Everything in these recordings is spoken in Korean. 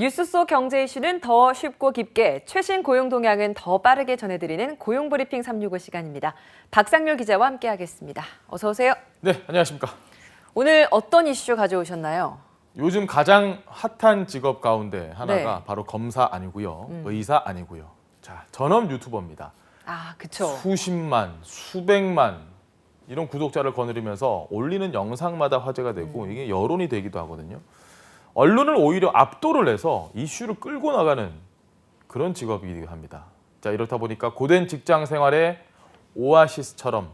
뉴스 속 경제 이슈는 더 쉽고 깊게, 최신 고용 동향은 더 빠르게 전해드리는 고용브리핑 365 시간입니다. 박상률 기자와 함께하겠습니다. 어서 오세요. 네, 안녕하십니까. 오늘 어떤 이슈 가져오셨나요? 요즘 가장 핫한 직업 가운데 하나가 네. 바로 검사 아니고요, 의사 아니고요. 자, 전업 유튜버입니다. 아, 그쵸. 수십만, 수백만 이런 구독자를 거느리면서 올리는 영상마다 화제가 되고 이게 여론이 되기도 하거든요. 언론을 오히려 압도를 해서 이슈를 끌고 나가는 그런 직업이기도 합니다. 자, 이렇다 보니까 고된 직장 생활에 오아시스처럼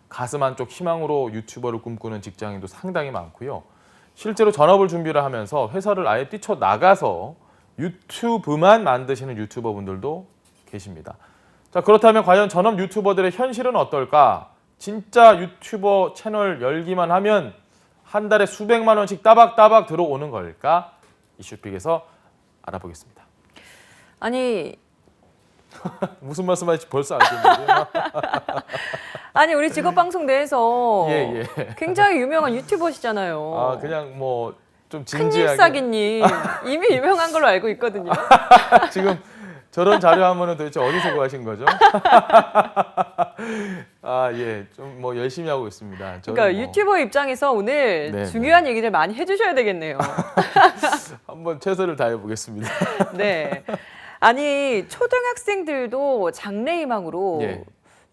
가슴 한쪽 희망으로 유튜버를 꿈꾸는 직장인도 상당히 많고요. 실제로 전업을 준비를 하면서 회사를 아예 뛰쳐나가서 유튜브만 만드시는 유튜버분들도 계십니다. 자, 그렇다면 과연 전업 유튜버들의 현실은 어떨까? 진짜 유튜버 채널 열기만 하면 한 달에 수백만 원씩 따박따박 들어오는 걸까? 이슈픽에서 알아보겠습니다. 아니, 무슨 말씀하실지 벌써 알겠는데요. 우리 직업방송 내에서 예. 굉장히 유명한 유튜버시잖아요. 아, 그냥 뭐 좀 진지하게. 큰일싸기님 이미 유명한 걸로 알고 있거든요. 지금 저런 자료 하면은 도대체 어디서 구하신 거죠? 아, 예. 좀 뭐 열심히 하고 있습니다. 그러니까 뭐 유튜버 입장에서 오늘 네, 중요한 얘기들 많이 해주셔야 되겠네요. 한번 최선을 다해 보겠습니다. 네. 아니, 초등학생들도 장래희망으로 예.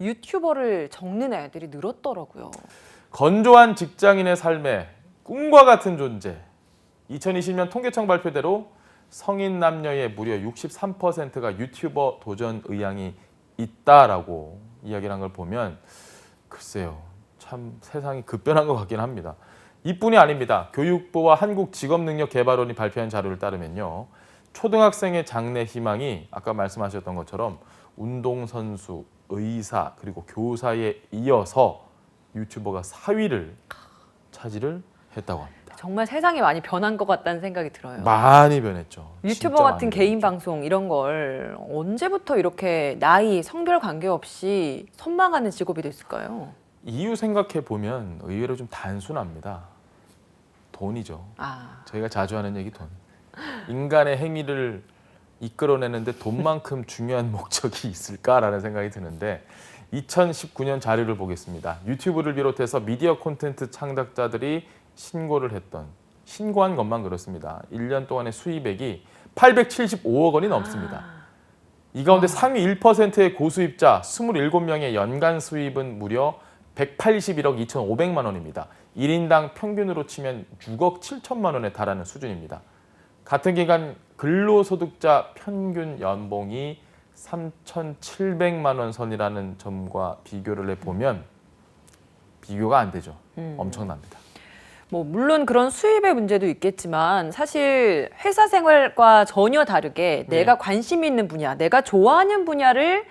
유튜버를 적는 애들이 늘었더라고요. 건조한 직장인의 삶에 꿈과 같은 존재. 2020년 통계청 발표대로 성인 남녀의 무려 63%가 유튜버 도전 의향이 있다라고 이야기를 한 걸 보면 글쎄요, 참 세상이 급변한 것 같긴 합니다. 이뿐이 아닙니다. 교육부와 한국직업능력개발원이 발표한 자료를 따르면요, 초등학생의 장래 희망이 아까 말씀하셨던 것처럼 운동선수, 의사, 그리고 교사에 이어서 유튜버가 4위를 차지를 했다고 합니다. 정말 세상이 많이 변한 것 같다는 생각이 들어요. 많이 변했죠. 유튜버 진짜 같은 많이 개인 변했죠. 방송 이런 걸 언제부터 이렇게 나이, 성별 관계없이 선망하는 직업이 됐을까요? 이유 생각해 보면 의외로 좀 단순합니다. 돈이죠. 아, 저희가 자주 하는 얘기 돈. 인간의 행위를 이끌어내는데 돈만큼 중요한 목적이 있을까라는 생각이 드는데 2019년 자료를 보겠습니다. 유튜브를 비롯해서 미디어 콘텐츠 창작자들이 신고한 것만 그렇습니다. 1년 동안의 수입액이 875억 원이 넘습니다. 이 가운데 상위 1%의 고수입자 27명의 연간 수입은 무려 181억 2,500만 원입니다. 1인당 평균으로 치면 6억 7천만 원에 달하는 수준입니다. 같은 기간 근로소득자 평균 연봉이 3,700만 원 선이라는 점과 비교를 해보면 비교가 안 되죠. 엄청납니다. 뭐 물론 그런 수입의 문제도 있겠지만 사실 회사 생활과 전혀 다르게 내가 관심 있는 분야, 내가 좋아하는 분야를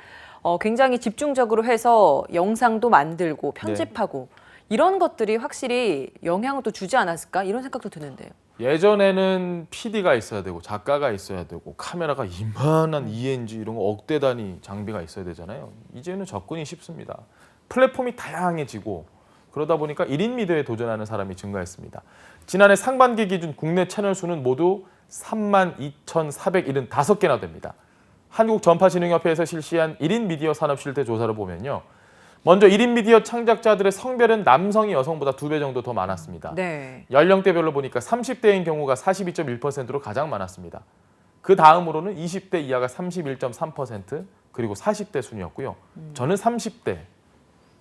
굉장히 집중적으로 해서 영상도 만들고 편집하고 이런 것들이 확실히 영향을 또 주지 않았을까 이런 생각도 드는데요. 예전에는 PD가 있어야 되고 작가가 있어야 되고 카메라가 이만한 ENG 이런 거 억대 단위 장비가 있어야 되잖아요. 이제는 접근이 쉽습니다. 플랫폼이 다양해지고 그러다 보니까 1인 미디어에 도전하는 사람이 증가했습니다. 지난해 상반기 기준 국내 채널 수는 모두 32,475개나 됩니다. 한국전파진흥협회에서 실시한 1인 미디어 산업 실태 조사를 보면요, 먼저 1인 미디어 창작자들의 성별은 남성이 여성보다 2배 정도 더 많았습니다. 네. 연령대별로 보니까 30대인 경우가 42.1%로 가장 많았습니다. 그 다음으로는 20대 이하가 31.3%, 그리고 40대 순이었고요. 저는 30대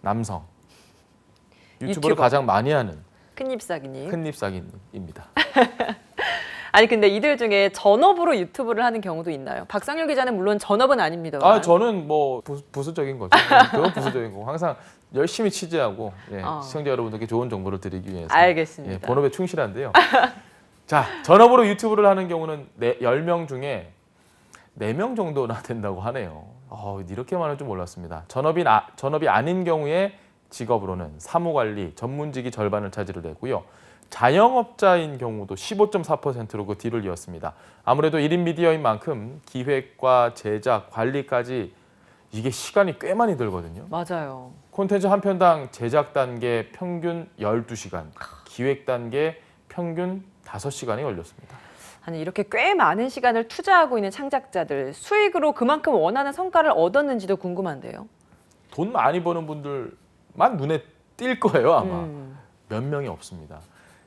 남성 유튜버를 유튜버. 가장 많이 하는 큰잎사기님. 큰잎사기입니다. 아니 근데 이들 중에 전업으로 유튜브를 하는 경우도 있나요? 박상률 기자는 물론 전업은 아닙니다. 아, 저는 뭐 부수적인 거죠. 그건 부수적인 거고 항상 열심히 취재하고 시청자 여러분들께 좋은 정보를 드리기 위해서 알겠습니다. 본업에 충실한데요. 자, 전업으로 유튜브를 하는 경우는 10명 중에 4명 정도나 된다고 하네요. 이렇게 많을 줄 몰랐습니다. 전업이 아닌 경우에 직업으로는 사무관리, 전문직이 절반을 차지를 했고요. 자영업자인 경우도 15.4%로 그 뒤를 이었습니다. 아무래도 1인 미디어인 만큼 기획과 제작, 관리까지 이게 시간이 꽤 많이 들거든요. 맞아요. 콘텐츠 한 편당 제작 단계 평균 12시간, 기획 단계 평균 5시간이 걸렸습니다. 아니 이렇게 꽤 많은 시간을 투자하고 있는 창작자들 수익으로 그만큼 원하는 성과를 얻었는지도 궁금한데요. 돈 많이 버는 분들만 눈에 띌 거예요, 아마. 몇 명이 없습니다.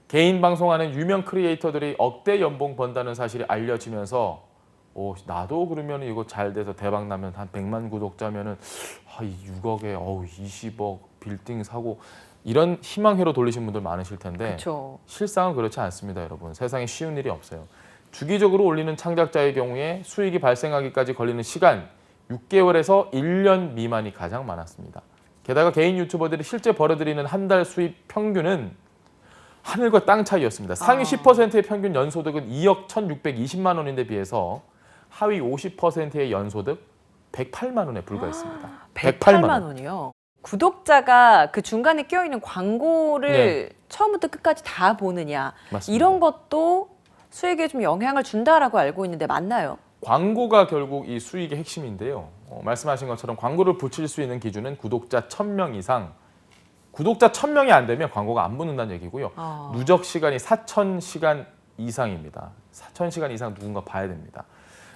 개인 방송하는 유명 크리에이터들이 억대 연봉 번다는 사실이 알려지면서 나도 그러면 이거 잘 돼서 대박 나면 한 100만 구독자면은 6억에 20억 빌딩 사고 이런 희망회로 돌리신 분들 많으실 텐데 그렇죠. 실상은 그렇지 않습니다, 여러분. 세상에 쉬운 일이 없어요. 주기적으로 올리는 창작자의 경우에 수익이 발생하기까지 걸리는 시간 6개월에서 1년 미만이 가장 많았습니다. 게다가 개인 유튜버들이 실제 벌어들이는 한 달 수입 평균은 하늘과 땅 차이였습니다. 상위 10%의 평균 연소득은 2억 1,620만 원인데 비해서 하위 50%의 연소득 108만 원에 불과했습니다. 108만 원이요. 구독자가 그 중간에 껴있는 광고를 처음부터 끝까지 다 보느냐 맞습니다. 이런 것도 수익에 좀 영향을 준다라고 알고 있는데 맞나요? 광고가 결국 이 수익의 핵심인데요. 말씀하신 것처럼 광고를 붙일 수 있는 기준은 구독자 1,000명 이상, 구독자 1,000명이 안 되면 광고가 안 붙는다는 얘기고요. 누적 시간이 4,000시간 이상입니다. 4,000시간 이상 누군가 봐야 됩니다.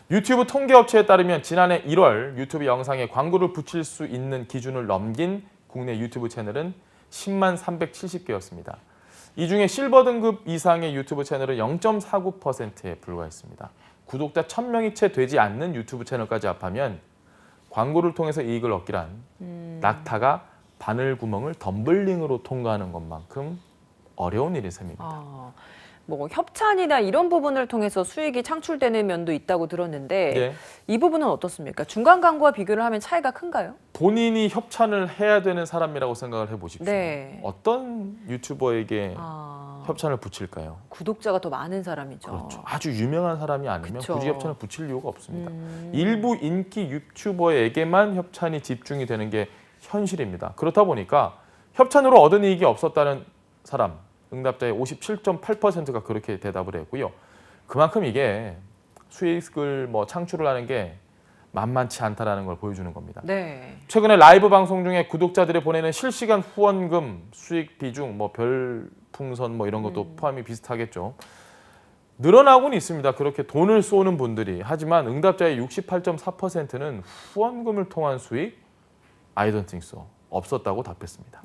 유튜브 통계업체에 따르면 지난해 1월 유튜브 영상에 광고를 붙일 수 있는 기준을 넘긴 국내 유튜브 채널은 10만 370개였습니다. 이 중에 실버 등급 이상의 유튜브 채널은 0.49%에 불과했습니다. 구독자 1,000명이 채 되지 않는 유튜브 채널까지 합하면 광고를 통해서 이익을 얻기란 낙타가 바늘구멍을 덤블링으로 통과하는 것만큼 어려운 일인 셈입니다. 뭐 협찬이나 이런 부분을 통해서 수익이 창출되는 면도 있다고 들었는데 이 부분은 어떻습니까? 중간 광고와 비교를 하면 차이가 큰가요? 본인이 협찬을 해야 되는 사람이라고 생각을 해보십시오. 네. 어떤 유튜버에게 협찬을 붙일까요? 구독자가 더 많은 사람이죠. 그렇죠. 아주 유명한 사람이 아니면 그쵸. 굳이 협찬을 붙일 이유가 없습니다. 일부 인기 유튜버에게만 협찬이 집중이 되는 게 현실입니다. 그렇다 보니까 협찬으로 얻은 이익이 없었다는 사람, 응답자의 57.8%가 그렇게 대답을 했고요. 그만큼 이게 수익을 창출을 하는 게 만만치 않다라는 걸 보여주는 겁니다. 네. 최근에 라이브 방송 중에 구독자들이 보내는 실시간 후원금, 수익 비중, 별풍선 이런 것도 포함이 비슷하겠죠. 늘어나고는 있습니다. 그렇게 돈을 쏘는 분들이. 하지만 응답자의 68.4%는 후원금을 통한 수익, I don't think so. 없었다고 답했습니다.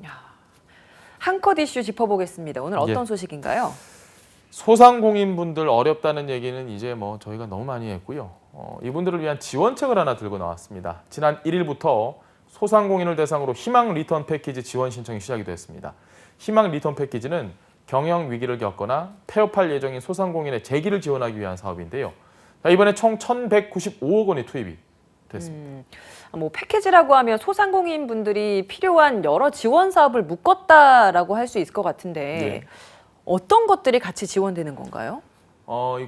한 컷 이슈 짚어보겠습니다. 오늘 어떤 소식인가요? 소상공인분들 어렵다는 얘기는 이제 저희가 너무 많이 했고요. 이분들을 위한 지원책을 하나 들고 나왔습니다. 지난 1일부터 소상공인을 대상으로 희망 리턴 패키지 지원 신청이 시작이 됐습니다. 희망 리턴 패키지는 경영 위기를 겪거나 폐업할 예정인 소상공인의 재기를 지원하기 위한 사업인데요. 이번에 총 1,195억 원이 투입이 됐습니다. 패키지라고 하면 소상공인 분들이 필요한 여러 지원 사업을 묶었다라고 할 수 있을 것 같은데 어떤 것들이 같이 지원되는 건가요?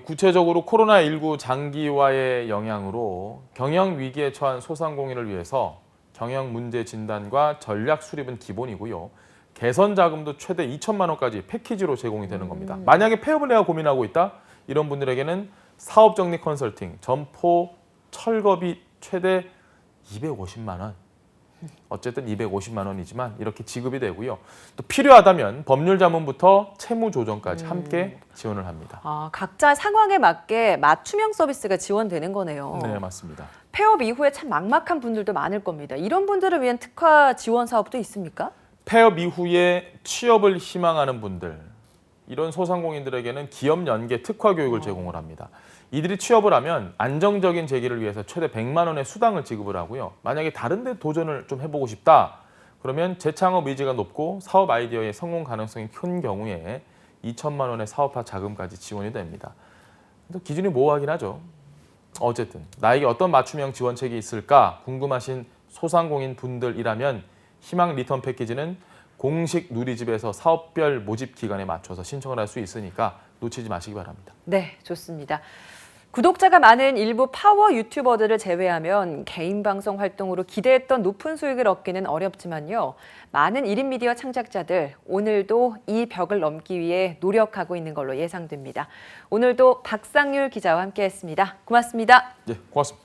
구체적으로 코로나19 장기화의 영향으로 경영 위기에 처한 소상공인을 위해서 경영 문제 진단과 전략 수립은 기본이고요. 개선 자금도 최대 2천만 원까지 패키지로 제공이 되는 겁니다. 만약에 폐업을 내가 고민하고 있다? 이런 분들에게는 사업 정리 컨설팅, 점포, 철거비 최대 250만 원. 어쨌든 250만 원이지만 이렇게 지급이 되고요. 또 필요하다면 법률 자문부터 채무 조정까지 함께 지원을 합니다. 각자 상황에 맞게 맞춤형 서비스가 지원되는 거네요. 네, 맞습니다. 폐업 이후에 참 막막한 분들도 많을 겁니다. 이런 분들을 위한 특화 지원 사업도 있습니까? 폐업 이후에 취업을 희망하는 분들, 이런 소상공인들에게는 기업 연계 특화 교육을 제공을 합니다. 이들이 취업을 하면 안정적인 재기를 위해서 최대 100만 원의 수당을 지급을 하고요. 만약에 다른 데 도전을 좀 해보고 싶다. 그러면 재창업 의지가 높고 사업 아이디어의 성공 가능성이 큰 경우에 2천만 원의 사업화 자금까지 지원이 됩니다. 기준이 모호하긴 하죠. 어쨌든 나에게 어떤 맞춤형 지원책이 있을까 궁금하신 소상공인 분들이라면 희망 리턴 패키지는 공식 누리집에서 사업별 모집 기간에 맞춰서 신청을 할 수 있으니까 놓치지 마시기 바랍니다. 네, 좋습니다. 구독자가 많은 일부 파워 유튜버들을 제외하면 개인 방송 활동으로 기대했던 높은 수익을 얻기는 어렵지만요. 많은 1인 미디어 창작자들 오늘도 이 벽을 넘기 위해 노력하고 있는 걸로 예상됩니다. 오늘도 박상률 기자와 함께했습니다. 고맙습니다. 네, 고맙습니다.